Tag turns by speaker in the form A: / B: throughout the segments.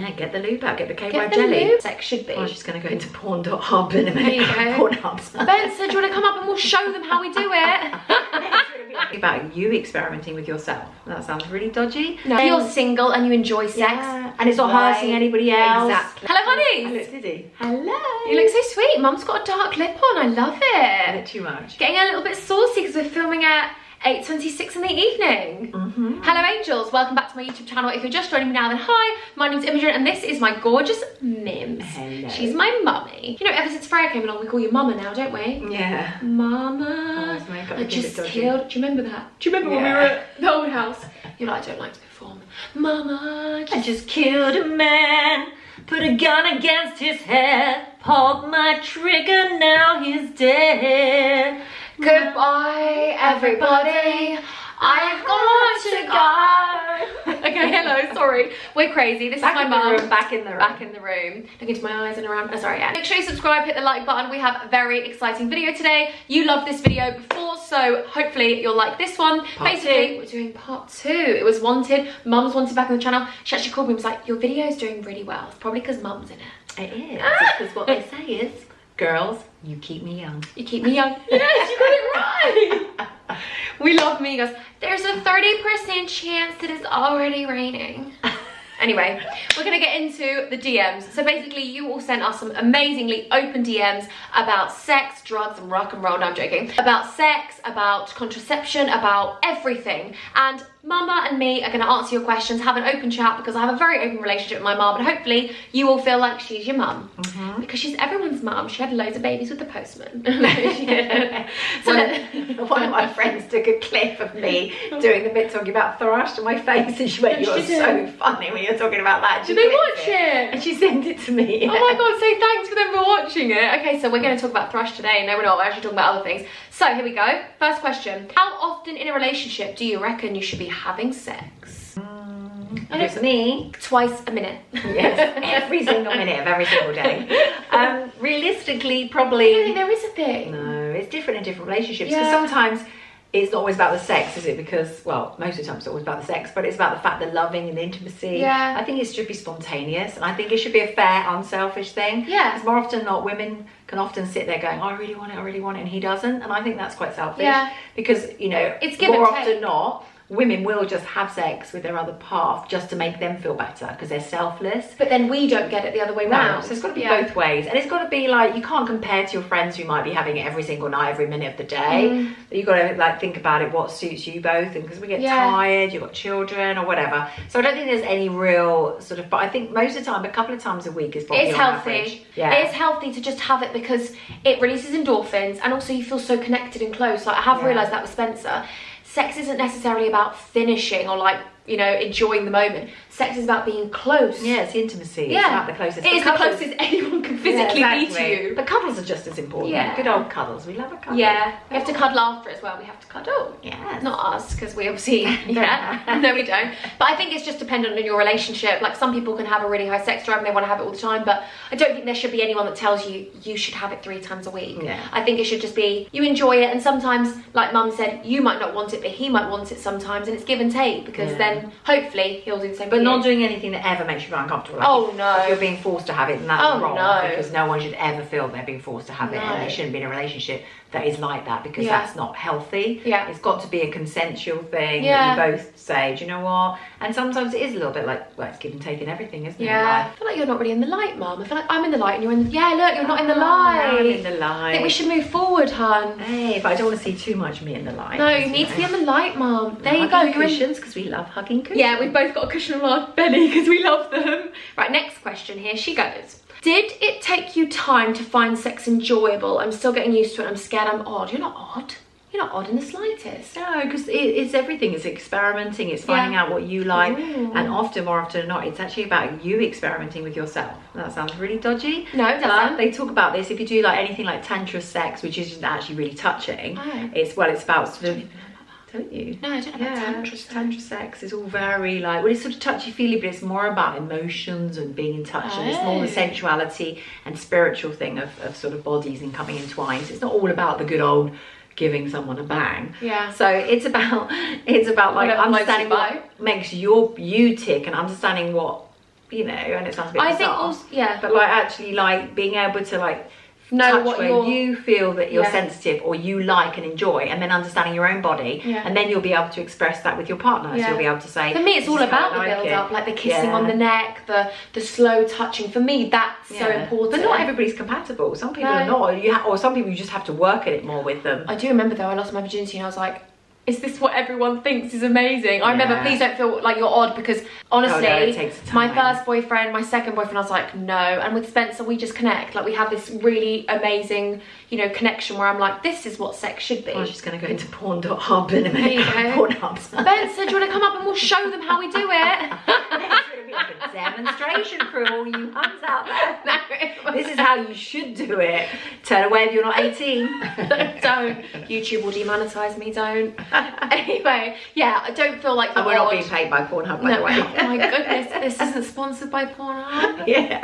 A: Yeah, get the lube out, get the KY jelly.
B: Lube. Sex should be.
A: Oh, she's going to go into porn.hub in a minute.
B: There you go.
A: Pornhub.
B: Ben said, do you want to come up and we'll show them how we do it?
A: About you experimenting with yourself. That sounds really dodgy.
B: No. If you're single and you enjoy sex.
A: Yeah. And it's not hurting anybody else.
B: Exactly. Hello, honey.
A: Hello, Diddy.
B: Hello. You look so sweet. Mum's got a dark lip on. I love it.
A: A bit too much.
B: Getting a little bit saucy because we're filming at 8:26 in the evening. Hello angels, welcome back to my YouTube channel. If you're just joining me now, then hi, my name's Imogen and this is my gorgeous Mims.
A: Hello.
B: She's my mummy. You know, ever since Freya came along, we call you Mama now, don't we?
A: Yeah.
B: Mama.
A: Oh,
B: I just killed. Do you remember that? Do you remember when we were at the old house? You're like, I don't like to perform. Mama.
A: I just killed a man, put a gun against his head, pulled my trigger, now he's dead.
B: Goodbye, everybody. I've got to go. Okay, hello, sorry. We're crazy. This is my mum.
A: Back in the room.
B: Back in the room. Look into my eyes and around. Oh, sorry, yeah. Make sure you subscribe, hit the like button. We have a very exciting video today. You loved this video before, so hopefully you'll like this one. Basically, we're doing part 2. It was wanted. Mum's wanted back on the channel. She actually called me and was like, your video's doing really well. It's probably because Mum's in it.
A: It is. Because what they say is, girls, you keep me young.
B: You keep me young. Yes, you got it right. We love me. He goes, there's a 30% chance that it's already raining. Anyway, we're going to get into the DMs. So basically, you all sent us some amazingly open DMs about sex, drugs, and rock and roll. No, I'm joking. About sex, about contraception, about everything. And Mama and me are going to answer your questions, have an open chat, because I have a very open relationship with my mum, and hopefully you all feel like she's your mum. Because she's everyone's mum. She had loads of babies with the postman.
A: One of my friends took a clip of me doing the bit talking about thrush to my face, and she went, you're so funny when you're talking about that.
B: Did they watch it?
A: And she sent it to me.
B: Oh my god, say thanks for them for watching it. Okay, so we're going to talk about thrush today. No, we're not. We're actually talking about other things. So here we go. First question. How often in a relationship do you reckon you should be having sex?
A: If it's me,
B: twice a minute.
A: Yes, every single minute of every single day. Realistically, probably.
B: I don't think there is a thing.
A: No, it's different in different relationships. Because sometimes it's not always about the sex, is it? Because, well, most of the time it's always about the sex, but it's about the fact that loving and intimacy.
B: Yeah.
A: I think it should be spontaneous, and I think it should be a fair, unselfish thing.
B: Yeah.
A: Because more often than not, women can often sit there going, oh, I really want it, and he doesn't. And I think that's quite selfish. Yeah. Because, you know,
B: it's give
A: more
B: and
A: often
B: take.
A: than not, women will just have sex with their other half just to make them feel better because they're selfless.
B: But then we don't get it the other way round.
A: So it's got to be both ways. And it's got to be like, you can't compare to your friends who might be having it every single night, every minute of the day. You've got to like think about it, what suits you both. And because we get tired, you've got children or whatever. So I don't think there's any real sort of, but I think most of the time, a couple of times a week is probably
B: it's
A: on
B: healthy.
A: Average. Yeah.
B: It's healthy to just have it because it releases endorphins and also you feel so connected and close. Like I have realised that with Spencer. Sex isn't necessarily about finishing or like, you know, enjoying the moment. Sex is about being close.
A: Yeah, it's intimacy.
B: Yeah.
A: It's about the closest.
B: It is the closest anyone can physically be to you.
A: But cuddles are just as important.
B: Yeah.
A: Good old cuddles. We love a cuddle.
B: Yeah. We have to cuddle after as well. We have to cuddle.
A: Yeah.
B: Not us, because we obviously, no we don't. But I think it's just dependent on your relationship. Like some people can have a really high sex drive and they want to have it all the time, but I don't think there should be anyone that tells you you should have it 3 times a week.
A: Yeah.
B: I think it should just be, you enjoy it, and sometimes, like Mum said, you might not want it, but he might want it sometimes, and it's give and take, because then hopefully he'll do the same.
A: But not doing anything that ever makes you feel uncomfortable. Like
B: oh no.
A: If you're being forced to have it, then that's wrong.
B: No.
A: Because no one should ever feel they're being forced to have it, and they shouldn't be in a relationship that is like that, because that's not healthy. Yeah. It's got to be a consensual thing that you both say, do you know what? And sometimes it is a little bit like, well, it's give and take in everything, isn't it?
B: I feel like you're not really in the light, Mum. I feel like I'm in the light and you're in the... Yeah, look, you're not in the light.
A: I'm in the light.
B: I think we should move forward, hun.
A: Hey, but I don't want to see too much me in the light.
B: No, you need to be in the light, Mum. There you go.
A: You're cushions, because we love hugging cushions.
B: Yeah, we've both got a cushion on our belly because we love them. Right, next question here. She goes, did it take you time to find sex enjoyable? I'm still getting used to it. I'm scared I'm odd. You're not odd. You're not odd in the slightest.
A: No, because it's everything. It's experimenting. It's finding out what you like. And more often than not, it's actually about you experimenting with yourself. That sounds really dodgy.
B: No, it doesn't.
A: They talk about this. If you do like anything like tantra sex, which isn't actually really touching, it's about sort of... Don't you?
B: No, I don't know about tantra sex.
A: Tantra sex is all very like, well, it's sort of touchy-feely, but it's more about emotions and being in touch, and it's more the sensuality and spiritual thing of sort of bodies and coming entwined. So it's not all about the good old giving someone a bang. Yeah. So it's about like understanding what makes you tick, and understanding what you know, and it sounds a bit
B: I
A: bizarre,
B: think also, yeah,
A: but like actually like being able to like
B: know
A: touch
B: what
A: where you feel that you're sensitive or you like and enjoy, and then understanding your own body, and then you'll be able to express that with your partner. So you'll be able to say,
B: for me it's all about the build up, like the kissing on the neck, the slow touching. For me that's so important.
A: But not everybody's compatible. Some people are not, or some people you just have to work at it more with them.
B: I do remember though, I lost my virginity and I was like, is this what everyone thinks is amazing? I remember, please don't feel like you're odd, because honestly,
A: it takes time.
B: My first boyfriend, my second boyfriend, I was like, no. And with Spencer, we just connect. Like we have this really amazing, you know, connection where I'm like, this is what sex should be.
A: I'm just going to go into porn.hub in a minute.
B: There you go.
A: Pornhub.
B: Spencer, do you want to come up and we'll show them how we do it?
A: A demonstration for all you huns out there. This is how you should do it. Turn away if you're not 18.
B: Don't. YouTube will demonetize me, don't. Anyway, yeah, I don't feel like
A: we're not being paid by Pornhub, by the way.
B: Oh my goodness, this isn't sponsored by Pornhub.
A: Yeah.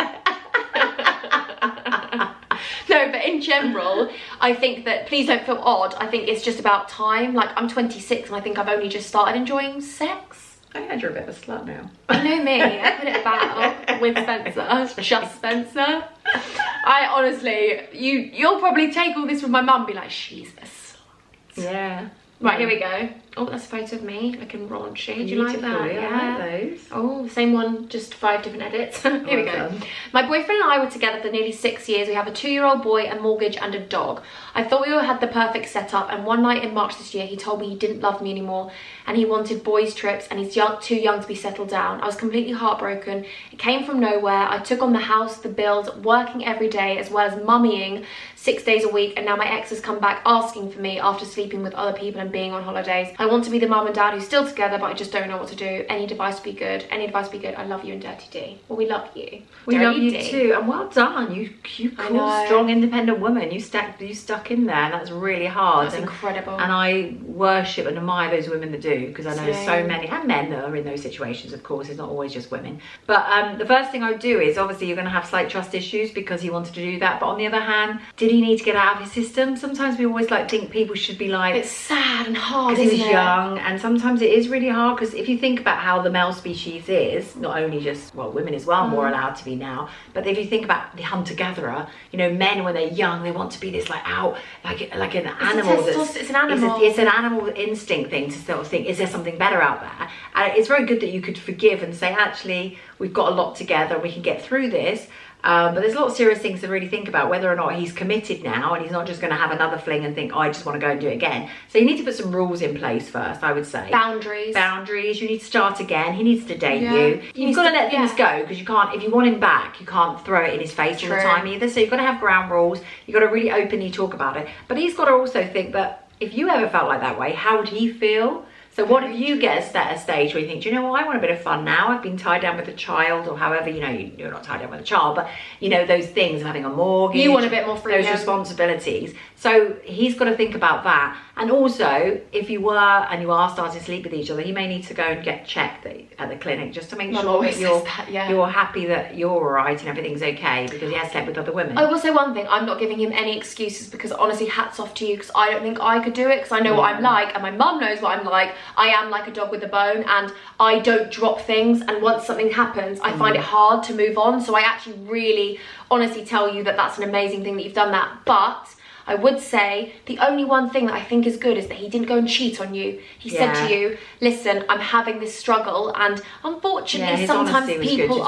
B: No, but in general, I think that, please don't feel odd, I think it's just about time. Like, I'm 26 and I think I've only just started enjoying sex.
A: I heard you're a bit of a slut now.
B: I know me, I put it about with Spencer, just Spencer. I honestly, you'll probably take all this with my mum and be like, she's a slut.
A: Yeah.
B: Right, here we go. Oh, that's a photo of me looking raunchy. Do you like that?
A: Yeah. I like those.
B: Oh, same one, just 5 different edits. Here we go.
A: Done.
B: My boyfriend and I were together for nearly 6 years. We have a 2-year-old boy, a mortgage and a dog. I thought we all had the perfect setup, and one night in March this year, he told me he didn't love me anymore and he wanted boys trips and he's too young to be settled down. I was completely heartbroken. It came from nowhere. I took on the house, the bills, working every day as well as mummying 6 days a week, and now my ex has come back asking for me after sleeping with other people and being on holidays. I want to be the mum and dad who's still together, but I just don't know what to do. Any advice would be good. Any advice would be good. I love you and Dirty D. Well, we love you.
A: We
B: Dirty
A: love you
B: D.
A: too, and well done. You cool, strong, independent woman. You stuck in there, and that's really hard.
B: That's incredible.
A: And I worship and admire those women that do, because I know
B: Same.
A: so many, and men that are in those situations, of course. It's not always just women. But the first thing I would do is, obviously you're going to have slight trust issues because he wanted to do that. But on the other hand, did he need to get out of his system? Sometimes we always like think people should be like,
B: it's sad and hard,
A: because
B: isn't
A: he was young, and sometimes it is really hard, because if you think about how the male species is, not only just, well, women as well, more allowed to be now, but if you think about the hunter-gatherer, you know, men when they're young, they want to be this like out, like an animal.
B: It's an animal.
A: It's an animal instinct thing to sort of think, is there something better out there? And it's very good that you could forgive and say, actually, we've got a lot together and we can get through this. But there's a lot of serious things to really think about, whether or not he's committed now and he's not just going to have another fling and think, oh, I just want to go and do it again. So you need to put some rules in place first, I would say. Boundaries. You need to start again. He needs to date you. You've got to let things go, because you can't, if you want him back, you can't throw it in his face all the time either. So you've got to have ground rules. You've got to really openly talk about it. But he's got to also think that if you ever felt like that way, how would he feel? So what if you get at a stage where you think, do you know what, I want a bit of fun now. I've been tied down with a child, or however, you know, you're not tied down with a child, but you know, those things of having a mortgage.
B: You want a bit more freedom.
A: Those responsibilities. So he's got to think about that. And also, if you were and you are starting to sleep with each other, you may need to go and get checked at the clinic, just to make sure that you're happy that you're all right and everything's okay, because he has slept with other women.
B: I will say one thing, I'm not giving him any excuses, because honestly, hats off to you, because I don't think I could do it, because I know what I'm like, and my mum knows what I'm like. I am like a dog with a bone, and I don't drop things, and once something happens, I find it hard to move on. So I actually really honestly tell you that that's an amazing thing that you've done that. But I would say the only one thing that I think is good is that he didn't go and cheat on you. He said to you, listen, I'm having this struggle, and unfortunately sometimes people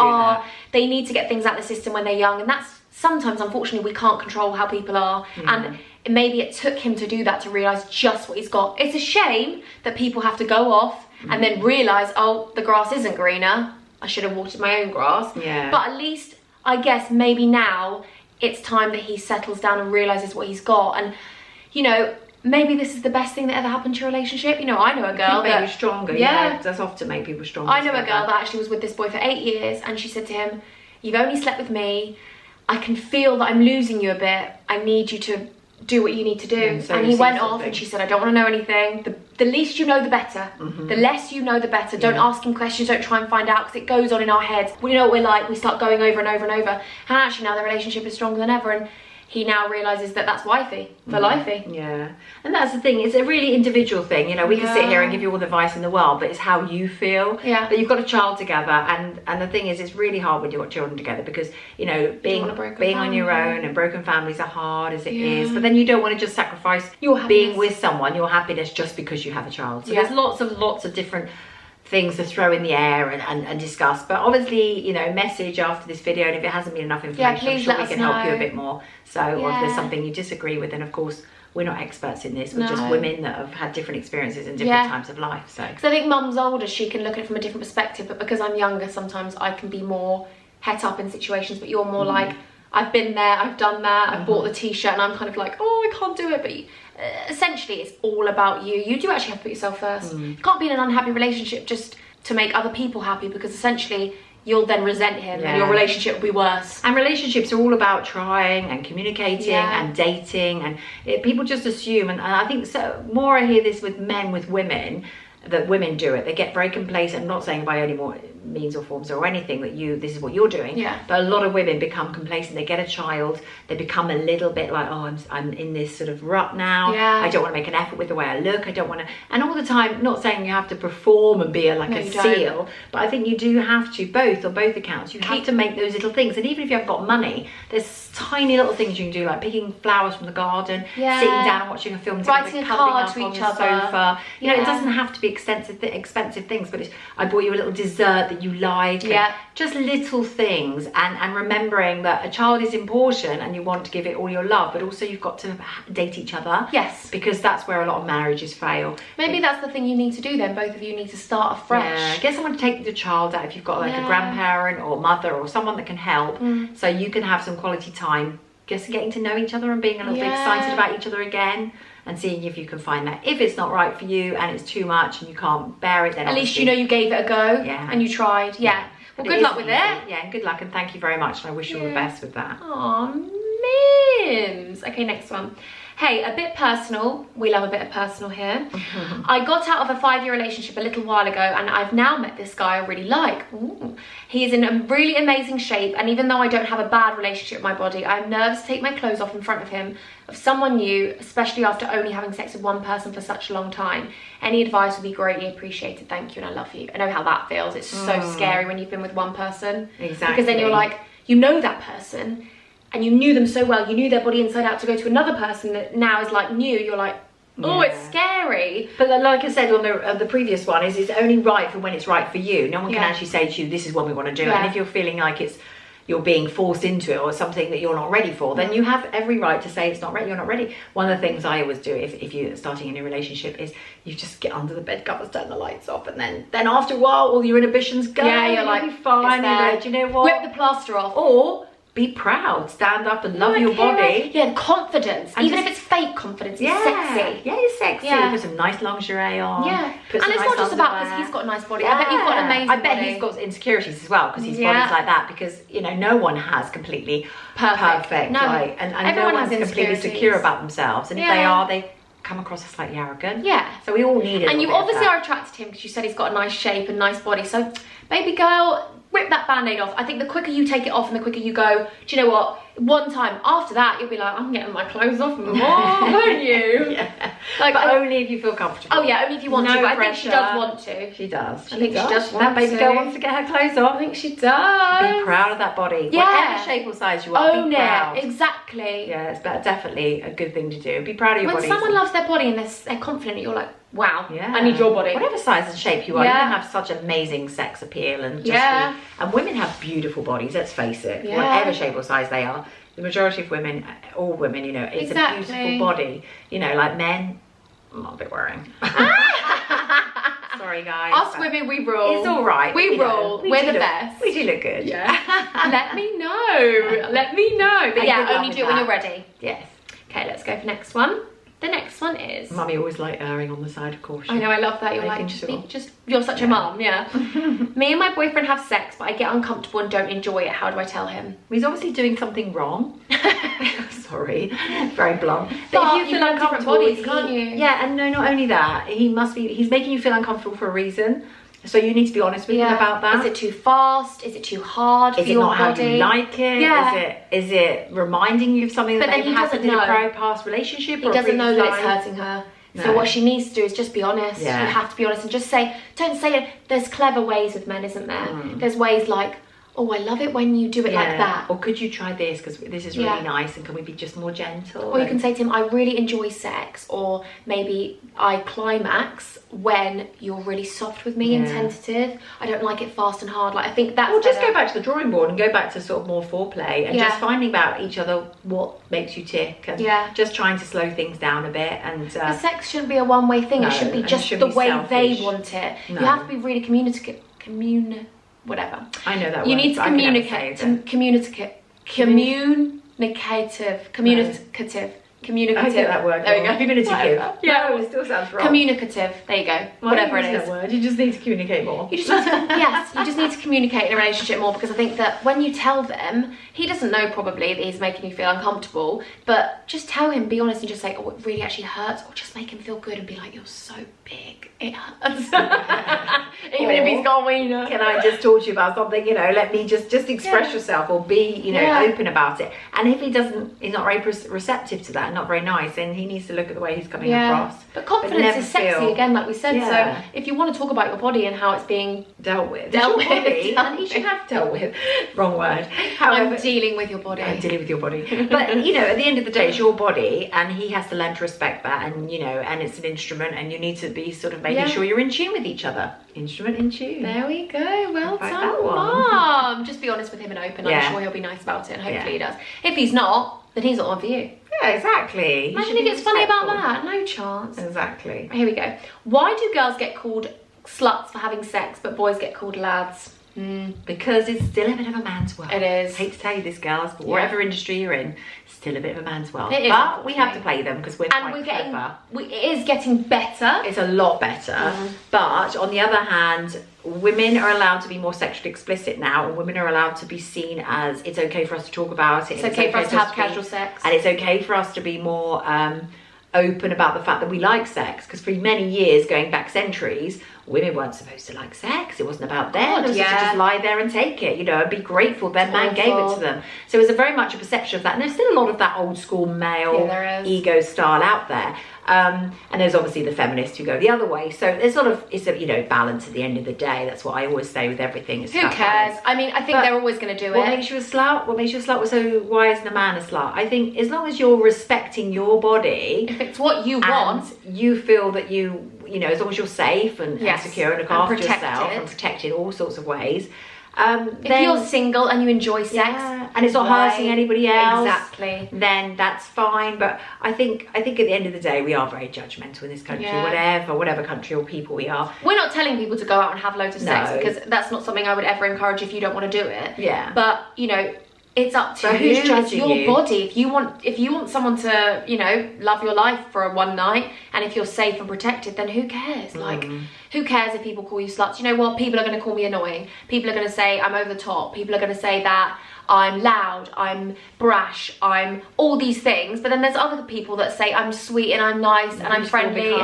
B: they need to get things out of the system when they're young, and that's sometimes, unfortunately, we can't control how people are. And maybe it took him to do that, to realise just what he's got. It's a shame that people have to go off and then realise, oh, the grass isn't greener, I should have watered my own grass. But at least, I guess, maybe now it's time that he settles down and realises what he's got. And, you know, maybe this is the best thing that ever happened to your relationship. You know, I know a girl that...
A: make you stronger. Yeah, that's often make people stronger.
B: I know a girl that actually was with this boy for 8 years, and she said to him, you've only slept with me, I can feel that I'm losing you a bit, I need you to do what you need to do. And he went off, and she said, I don't want to know anything. The least you know, the better. The less you know, the better. Don't ask him questions, don't try and find out, because it goes on in our heads. We know what we're like, we start going over and over and over. And actually now the relationship is stronger than ever. And he now realizes that that's wifey for lifey.
A: Yeah, and that's the thing. It's a really individual thing. You know, we can sit here and give you all the advice in the world, but it's how you feel.
B: Yeah.
A: That you've got a child together, and the thing is, it's really hard when you've got children together because you know being on your own and broken families are hard as it is. But then you don't want to just sacrifice
B: your
A: being with someone, your happiness, just because you have a child. So there's lots of different things to throw in the air and discuss, but obviously, you know, message after this video, and if it hasn't been enough information, I'm sure we can help you a bit more. So or if there's something you disagree with, then of course we're not experts in this, we're just women that have had different experiences in different times of life. So
B: because I think mum's older, she can look at it from a different perspective, but because I'm younger, sometimes I can be more het up in situations, but you're more like, I've been there, I've done that, I've bought the t-shirt, and I'm kind of like, oh, I can't do it. But essentially it's all about you. You do actually have to put yourself first. You can't be in an unhappy relationship just to make other people happy, because essentially you'll then resent him and your relationship will be worse.
A: And relationships are all about trying and communicating and dating, and people just assume, and I think so more I hear this with men with women, that women do it. They get very complacent. I'm not saying by any more means or forms or anything that this is what you're doing. Yeah. But a lot of women become complacent. They get a child. They become a little bit like, oh, I'm in this sort of rut now. Yeah. I don't want to make an effort with the way I look. I don't want to. And all the time, not saying you have to perform and be a seal, but I think you do have to, on both accounts. You have to make those little things. And even if you haven't got money, there's tiny little things you can do, like picking flowers from the garden, sitting down and watching a film together,
B: writing a card to each other.
A: Sofa. You know, it doesn't have to be expensive things, but I bought you a little dessert that you like. Just little things, and remembering that a child is important and you want to give it all your love, but also you've got to date each other. Yes. Because that's where a lot of marriages fail.
B: Maybe that's the thing you need to do then. Both of you need to start afresh.
A: Yeah. Get someone to take the child out if you've got like a grandparent or mother or someone that can help, so you can have some quality time, just getting to know each other and being a little bit excited about each other again, and seeing if you can find that. If it's not right for you and it's too much and you can't bear it, then
B: at least you know you gave it a go and you tried. Well, good luck with it.
A: Yeah, and good luck, and thank you very much, and I wish you all the best with that.
B: Aw, Mims. Okay, next one. Hey, a bit personal. We love a bit of personal here. I got out of a 5-year relationship a little while ago, and I've now met this guy I really like. Ooh. He is in a really amazing shape, and even though I don't have a bad relationship with my body, I'm nervous to take my clothes off in front of him, of someone new, especially after only having sex with one person for such a long time. Any advice would be greatly appreciated. Thank you, and I love you. I know how that feels. It's so scary when you've been with one person. Exactly. Because then you're like, you know that person, and you knew them so well, you knew their body inside out, to go to another person that now is like new, you're like, oh, it's scary.
A: But like I said on the previous one, it's only right for when it's right for you. No one can actually say to you, this is what we want to do. And if you're feeling like you're being forced into it or something that you're not ready for, then you have every right to say it's not ready, you're not ready. One of the things I always do if you're starting a new relationship is you just get under the bed covers, turn the lights off, and then after a while all your inhibitions go.
B: Yeah, you're like,
A: be fine. Do you know what?
B: Whip the plaster off.
A: Or be proud, stand up and love your body.
B: Yeah, confidence. And even if it's fake confidence, it's sexy.
A: Yeah, it's sexy. Put some nice lingerie on.
B: Yeah. And it's not just about because he's got a nice body. I bet you've got an amazing body.
A: I bet he's got insecurities as well, because his body's like that, because, you know, no one has completely perfect. No. Right? And no one's completely secure about themselves. And if they are, they come across as slightly arrogant. Yeah. So we all need it.
B: And you obviously are attracted to him because you said he's got a nice shape and nice body. So, baby girl, rip that band-aid off. I think the quicker you take it off and the quicker you go, do you know what? One time after that, you'll be like, I'm getting my clothes off more, won't you?
A: Like, but only if you feel comfortable.
B: Oh yeah, only if you want to. But I think she does want to.
A: She does.
B: I think she does.
A: That baby girl wants to get her clothes off.
B: I think she does.
A: Be proud of that body. Yeah. Whatever shape or size you are,
B: own
A: be proud.
B: It. Exactly.
A: Yeah, it's definitely a good thing to do. Be proud of your body.
B: When someone loves their body and they're confident, you're like, wow, I need your body.
A: Whatever size and shape you are, you can have such amazing sex appeal and just and women have beautiful bodies, let's face it. Whatever shape or size they are. The majority of women, all women, you know, it's a beautiful body. You know, like men, I'm not a bit worrying. Sorry, guys.
B: Us women, we rule.
A: It's all right.
B: We rule. We're the best.
A: We do look good.
B: Yeah. Let me know. Let me know. But yeah, only do it when you're ready.
A: Yes.
B: Okay, let's go for next one. The next one is...
A: Mummy always like erring on the side of caution.
B: I know, I love that. You're like, just you're such a mum, Me and my boyfriend have sex, but I get uncomfortable and don't enjoy it. How do I tell him?
A: He's obviously doing something wrong. Sorry, very blunt. But if you feel uncomfortable,
B: bodies, can't you?
A: Yeah, and no, not only that, he's making you feel uncomfortable for a reason. So you need to be honest with him about that.
B: Is it too fast? Is it too hard for your body?
A: Is it not how you like it?
B: Yeah.
A: Is it reminding you of something that maybe happened in a past relationship?
B: He doesn't know that it's hurting her.
A: No.
B: So what she needs to do is just be honest.
A: Yeah.
B: You have to be honest and just say, don't say it. There's clever ways with men, isn't there? There's ways like, oh, I love it when you do it like that.
A: Or could you try this, because this is really nice, and can we be just more gentle?
B: Or you can say to him, I really enjoy sex, or maybe I climax when you're really soft with me and tentative. I don't like it fast and hard. Like, I think that's...
A: Or just go back to the drawing board and go back to sort of more foreplay and just finding out each other what makes you tick, and just trying to slow things down a bit. And
B: the sex shouldn't be a one-way thing. No, it should be just the way they want it. No. You have to be really communicative. Whatever.
A: I know that
B: you
A: word,
B: need to communicate. Communicative.
A: I get that word.
B: There we go.
A: Communicative. Yeah, no, it still sounds wrong.
B: Communicative. There you go. Whatever it is.
A: That word. You just need to communicate more.
B: You just need to, yes, you just need to communicate in a relationship more, because I think that when you tell them, he doesn't know probably that he's making you feel uncomfortable, but just tell him, be honest, and just say, oh, it really actually hurts, or just make him feel good and be like, you're so big, it hurts. Even if he's got a wiener.
A: Can I just talk to you about something? You know, let me just express yourself, or be, you know, open about it. And if he's not very receptive to that, not very nice, then he needs to look at the way he's coming across.
B: But confidence is sexy, again, like we said. So if you want to talk about your body and how it's being
A: dealt with, and he should have dealt with. Wrong word.
B: However, I'm dealing with your body.
A: I'm dealing with your body. But you know, at the end of the day, it's your body, and he has to learn to respect that. And you know, and it's an instrument, and you need to be sort of making sure you're in tune with each other. Instrument in tune.
B: There we go. Well done, Mom. Just be honest with him and open. I'm sure he'll be nice about it, and hopefully he does. If he's not, then he's not one for you.
A: Yeah, exactly.
B: Imagine he gets funny about that. No chance.
A: Exactly.
B: Here we go. Why do girls get called sluts for having sex, but boys get called lads?
A: Because it's still a bit of a man's world.
B: It is.
A: I hate to tell you this, girls, but whatever industry you're in, it's still a bit of a man's world.
B: It is,
A: but we have to play them because we're quite clever.
B: It is getting better.
A: It's a lot better. But on the other hand, women are allowed to be more sexually explicit now, and women are allowed to be seen as, it's okay for us to talk about it.
B: It's okay for us to have casual sex.
A: And it's okay for us to be more open about the fact that we like sex, because for many years, going back centuries, women weren't supposed to like sex. It wasn't about them. It was to just lie there and take it, you know, and be grateful their man gave it to them. So it was very much a perception of that. And there's still a lot of that old school male ego style out there. And there's obviously the feminists who go the other way. So there's sort of, it's a, you know, balance at the end of the day. That's what I always say with everything.
B: Who cares? I mean, I think they're always going to do it.
A: What makes you a slut? What makes you a slut? So why isn't a man a slut? I think as long as you're respecting your body,
B: if it's what you want,
A: you feel that you know, as long as you're safe and secure and look after yourself and protected in all sorts of ways.
B: If you're single and you enjoy sex,
A: and it's not hurting anybody else,
B: exactly,
A: then that's fine. But I think at the end of the day, we are very judgmental in this country. Whatever country or people we are.
B: We're not telling people to go out and have loads of sex, because that's not something I would ever encourage if you don't want to do it. But you know, it's up to you. Who's judging your body? If you want someone to, you know, love your life for one night, and if you're safe and protected, then who cares? Like, who cares if people call you sluts? You know what? People are going to call me annoying. People are going to say I'm over the top. People are going to say that I'm loud, I'm brash, I'm all these things. But then there's other people that say I'm sweet and I'm nice and I'm friendly.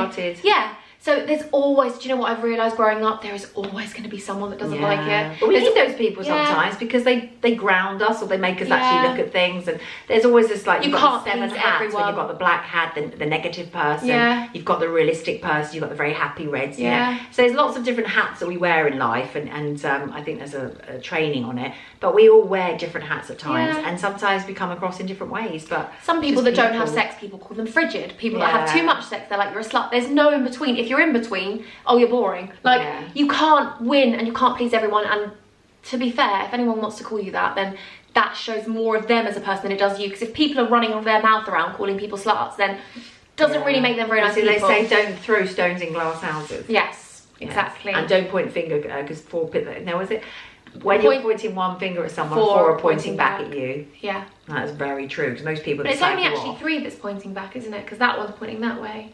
B: Yeah. So there's always, do you know what I've realised growing up? There is always going to be someone that doesn't like it.
A: But we need those people sometimes, because they ground us, or they make us actually look at things. And there's always this, like, you've got the 7 hats. When you've got the black hat, the negative person. You've got the realistic person. You've got the very happy reds. You know? So there's lots of different hats that we wear in life, and I think there's a training on it. But we all wear different hats at times, and sometimes we come across in different ways. But
B: some people that don't have sex, people call them frigid. People that have too much sex, they're like, you're a slut. There's no in between. If you're in between, oh, you're boring. Like, you can't win and you can't please everyone. And to be fair, if anyone wants to call you that, then that shows more of them as a person than it does you. Because if people are running their mouth around calling people sluts, then it doesn't really make them very nice people.
A: They say don't throw stones in glass houses.
B: Yes, exactly.
A: And don't point finger, because was it? When you're pointing one finger at someone, 4 are pointing back at you. Yeah. That's very true, because most people...
B: But it's only actually 3 that's pointing back, isn't it? Because that one's pointing that way.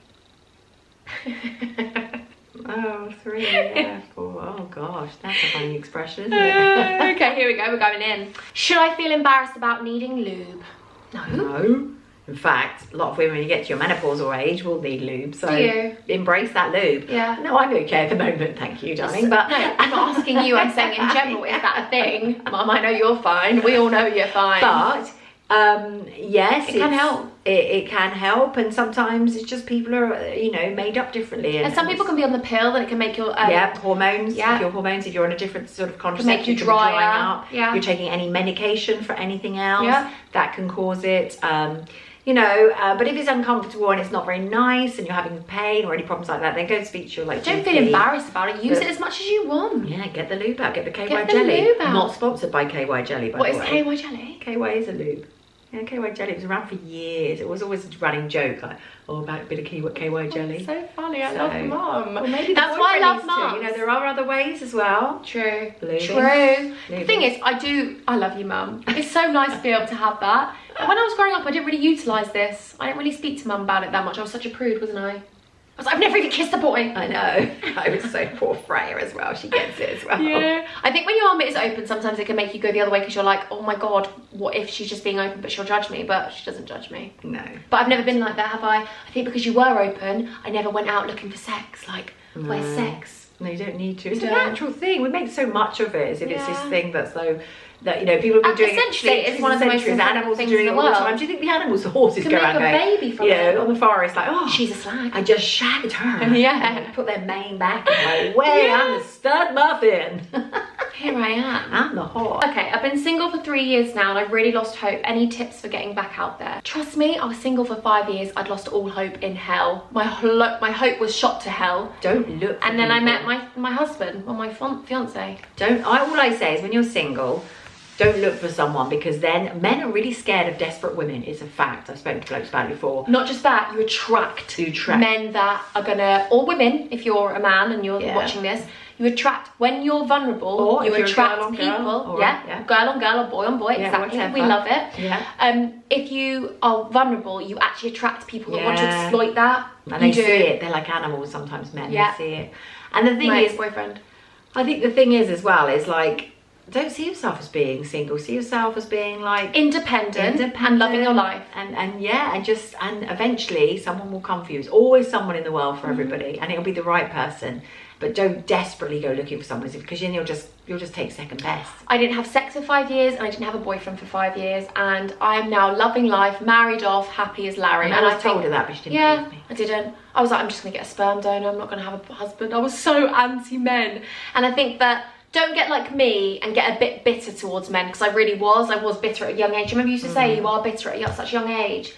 A: Oh, 3, yeah, 4. Oh gosh, that's a funny expression, isn't it?
B: Okay, here we go, we're going in. Should I feel embarrassed about needing lube? No.
A: In fact, a lot of women, when you get to your menopausal age, will need lube. So
B: do you?
A: Embrace that lube.
B: Yeah.
A: No, I'm okay at the moment, thank you, darling. But
B: no, I'm not asking you. I'm saying in general, is that a thing? Mum, I know you're fine. We all know you're fine.
A: But yes,
B: it can help.
A: It can help, and sometimes it's just people are, you know, made up differently.
B: And some people can be on the pill, and it can make your
A: hormones.
B: Yeah.
A: If your hormones, if you're on a different sort of contraceptive,
B: make you dry
A: up.
B: Yeah.
A: You're taking any medication for anything else.
B: Yeah.
A: That can cause it. You know, but if it's uncomfortable and it's not very nice and you're having pain or any problems like that, then go speak to your
B: Don't feel embarrassed about it. Use it as much as you want.
A: Yeah, get the lube out. Get the KY
B: Get the
A: jelly.
B: lube out.
A: Not sponsored by KY jelly, by the way.
B: What is KY jelly?
A: KY is a lube. Yeah, KY jelly. It was around for years. It was always a running joke, like, about a bit of KY jelly.
B: So funny. I love Mum.
A: Well, maybe
B: that's why I love Mum.
A: You know, there are other ways as well.
B: True.
A: Lubing.
B: True.
A: Lubing.
B: The thing is, I love you, Mum. It's so nice to be able to have that. When I was growing up, I didn't really utilise this. I didn't really speak to Mum about it that much. I was such a prude, wasn't I? I was like, I've never even kissed a boy.
A: I know. I was so poor Freya as well. She gets it as well.
B: Yeah. I think when your arm is open, sometimes it can make you go the other way because you're like, oh my God, what if she's just being open but she'll judge me? But she doesn't judge me.
A: No.
B: But I've never been like that, have I? I think because you were open, I never went out looking for sex. Like, where's sex?
A: No, you don't need to. It's a natural thing. We make so much of it as if it's this thing that's so... That, you know, people have been doing
B: essentially it's one of the most
A: animals are doing it all the time. Do you think the animals, the horses go around going,
B: baby from it.
A: on the forest, like, oh,
B: she's a slag.
A: I just shagged her.
B: Yeah.
A: And put their mane back and go, way, I'm the stud muffin.
B: Here I am.
A: I'm the hot.
B: Okay, I've been single for 3 years now and I've really lost hope. Any tips for getting back out there? Trust me, I was single for 5 years. I'd lost all hope in hell. My hope was shot to hell.
A: Don't look for
B: And then
A: people.
B: I met my husband, or my fiance.
A: All I say is when you're single, don't look for someone, because then men are really scared of desperate women. It's a fact. I've spoken to blokes about it before.
B: Not just that, you attract men that are gonna, or women, if you're a man and you're watching this, you attract, when you're vulnerable,
A: or
B: you attract
A: girl
B: people.
A: Girl,
B: girl on girl or boy on boy, exactly.
A: Whatever.
B: We love it.
A: Yeah.
B: If you are vulnerable, you actually attract people that want to exploit that.
A: And they see it. They're like animals sometimes, men. They see it. And the thing
B: My
A: is,
B: ex-boyfriend.
A: I think the thing is as well is like, don't see yourself as being single. See yourself as being like
B: independent and loving your life.
A: And eventually someone will come for you. There's always someone in the world for everybody, and it'll be the right person. But don't desperately go looking for someone, because then you'll just take second best.
B: I didn't have sex for 5 years and I didn't have a boyfriend for 5 years, and I am now loving life, married off, happy as Larry.
A: And I told her that, but she didn't believe me.
B: I didn't. I was like, I'm just gonna get a sperm donor, I'm not gonna have a husband. I was so anti-men. And I think that don't get like me and get a bit bitter towards men, because I really was. I was bitter at a young age. Remember you used to say you are bitter at such a young age.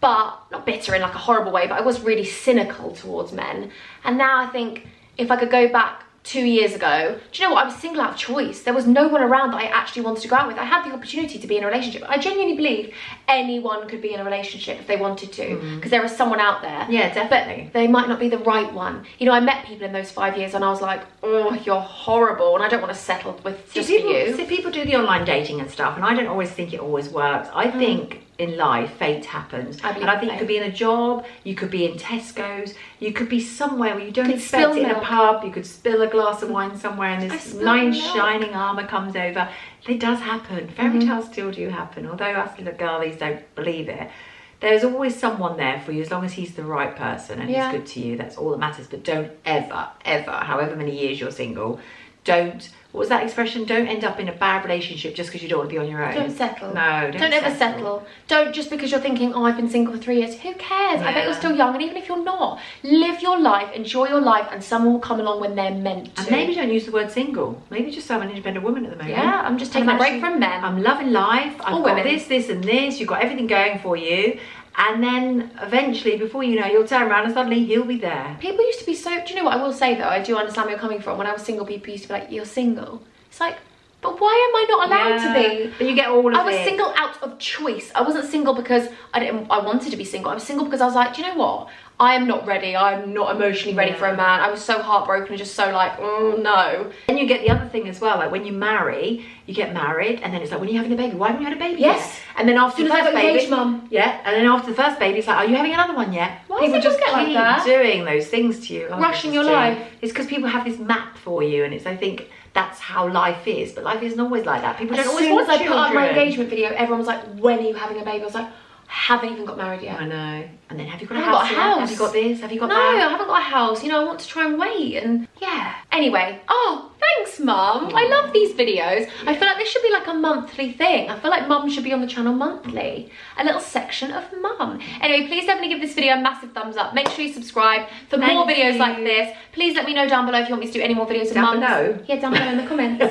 B: But not bitter in like a horrible way, but I was really cynical towards men. And now I think if I could go back 2 years ago, do you know what? I was single out of choice. There was no one around that I actually wanted to go out with. I had the opportunity to be in a relationship. I genuinely believe anyone could be in a relationship if they wanted to, because there is someone out there.
A: Yeah, definitely.
B: But they might not be the right one. You know, I met people in those 5 years and I was like, oh, you're horrible, and I don't want to settle with just for you.
A: See, people do the online dating and stuff, and I don't always think it always works. I think in life, fate happens. And I think you could be in a job, you could be in Tesco's, you could be somewhere where you don't expect it, in a pub, you could spill a glass of wine somewhere and this nice shining armour comes over. It does happen. Fairy tales still do happen, although us little girlies don't believe it. There's always someone there for you, as long as he's the right person and he's good to you. That's all that matters. But don't ever, however many years you're single, what was that expression? Don't end up in a bad relationship just because you don't want to be on your own.
B: Don't settle.
A: No,
B: don't ever settle. Don't, just because you're thinking, oh, I've been single for 3 years. Who cares? I bet you're still young, and even if you're not, live your life, enjoy your life, and someone will come along when they're meant to.
A: And maybe don't use the word single. Maybe just I'm an independent woman at the moment.
B: Yeah, I'm just taking a break from men.
A: I'm loving life. I've got this, and this. You've got everything going for you. And then eventually, before you know, you'll turn around and suddenly he'll be there.
B: People used to be so, do you know what I will say though? I do understand where you're coming from. When I was single, people used to be like, you're single. It's like, but why am I not allowed to be?
A: But you get all of it.
B: I was single out of choice. I wasn't single because I wanted to be single. I was single because I was like, do you know what? I am not ready. I'm not emotionally ready for a man. I was so heartbroken and just so like, oh no.
A: And you get the other thing as well, like when you marry, you get married, and then it's like, when are you having a baby? Why haven't you had a baby yet? And then after the first baby,
B: Mum.
A: Yeah, and then after the first baby, it's like, are you having another one yet?
B: Why
A: people just
B: get like that?
A: Doing those things to you.
B: Rushing your life.
A: It's because people have this map for you, and it's, I think, that's how life is, but life isn't always like that. People don't always want children.
B: As I put up my engagement video, everyone was like, when are you having a baby? I was like, I Haven't even got married yet.
A: I know. And then have you got
B: I
A: a
B: haven't
A: house?
B: got a house.
A: Have you got this? Have you got
B: No,
A: that?
B: I haven't got a house. You know, I want to try and wait and yeah. Anyway, oh, thanks, Mum. I love these videos. I feel like this should be like a monthly thing. I feel like Mum should be on the channel monthly. A little section of Mum. Anyway, please definitely give this video a massive thumbs up. Make sure you subscribe for more videos like this. Please let me know down below if you want me to do any more videos of Mum.
A: Down below?
B: Yeah, down below in the comments.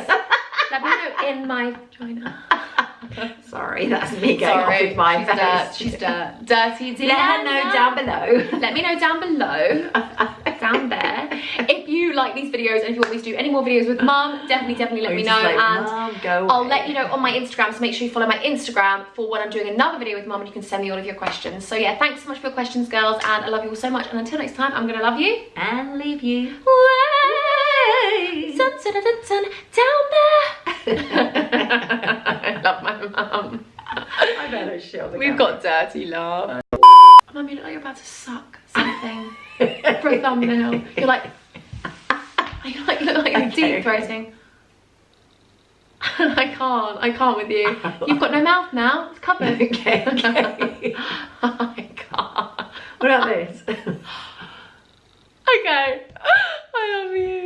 B: Let me know in my vagina.
A: Sorry, that's me going off with my face.
B: She's dirty.
A: Let her know down below.
B: Let me know down below, down there, if you like these videos and if you want me to do any more videos with Mum. Definitely let me know,
A: like,
B: and
A: go
B: I'll
A: away.
B: let you know on my Instagram. So make sure you follow my Instagram for when I'm doing another video with Mum, and you can send me all of your questions. So yeah, thanks so much for your questions, girls, and I love you all so much. And until next time, I'm gonna love you
A: and leave you.
B: Way. Dun, dun, dun, dun, down there. I love my mum.
A: I better show the
B: We've
A: camera.
B: got dirty love. Mum, you look like you're about to suck something for a thumbnail. You're like, you look like you're deep throating. I can't with you. You've got no mouth now. It's covered.
A: Okay.
B: I can't.
A: What about this?
B: Okay. I love you.